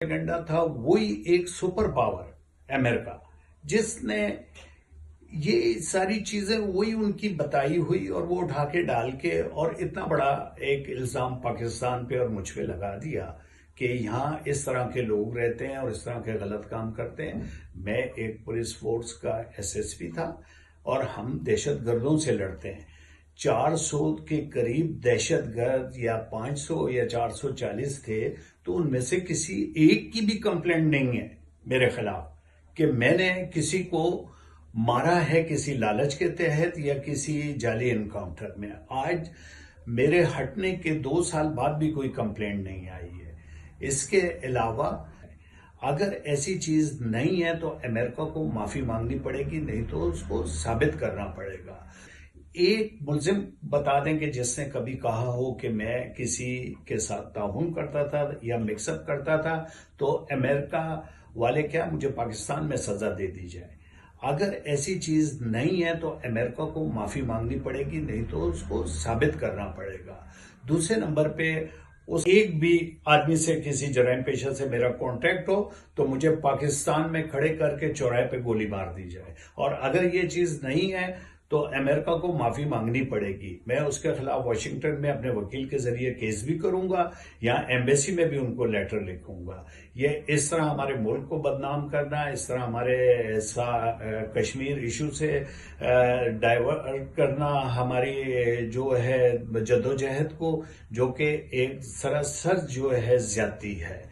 Propaganda था, वही एक सुपर पावर अमेरिका, जिसने ये सारी चीजें वही उनकी बताई हुई और वो उठा के डाल के और इतना बड़ा एक इल्जाम पाकिस्तान पे और मुझ पे लगा दिया कि यहाँ इस तरह के लोग रहते हैं और इस तरह के गलत काम करते हैं। मैं एक पुलिस फोर्स का एसएसपी था और हम दहशतगर्दों से लड़ते हैं। 400 के करीब दहशतगर्द या 500 या 440 थे, तो उनमें से किसी एक की भी कंप्लेंट नहीं है मेरे खिलाफ कि मैंने किसी को मारा है किसी लालच के तहत या किसी जाली एनकाउंटर में। आज मेरे हटने के 2 साल बाद भी कोई कंप्लेंट नहीं आई है। इसके अलावा अगर ऐसी चीज नहीं है तो अमेरिका को माफी मांगनी पड़ेगी, नहीं तो उसको साबित करना पड़ेगा। एक मुलजिम बता दें कि जिसने कभी कहा हो कि मैं किसी के साथ ताउन करता था या मिक्सअप करता था, तो अमेरिका वाले क्या मुझे पाकिस्तान में सजा दे दी जाए। अगर ऐसी चीज नहीं है तो अमेरिका को माफी मांगनी पड़ेगी, नहीं तो उसको साबित करना पड़ेगा। दूसरे नंबर पे उस एक भी आदमी से किसी जराइम पेशा से मेरा कांटेक्ट हो तो मुझे पाकिस्तान में खड़े करके चौराहे पे गोली मार दी जाए। और अगर ये चीज नहीं है तो अमेरिका को माफी मांगनी पड़ेगी। मैं उसके खिलाफ वाशिंगटन में अपने वकील के जरिए केस भी करूंगा, यहाँ एम्बेसी में भी उनको लेटर लिखूंगा। ये इस तरह हमारे मुल्क को बदनाम करना, इस तरह हमारे कश्मीर इशू से डाइवर्ट करना हमारी जो है जद्दोजहद को, जो कि एक सरासर जो है ज्यादती है।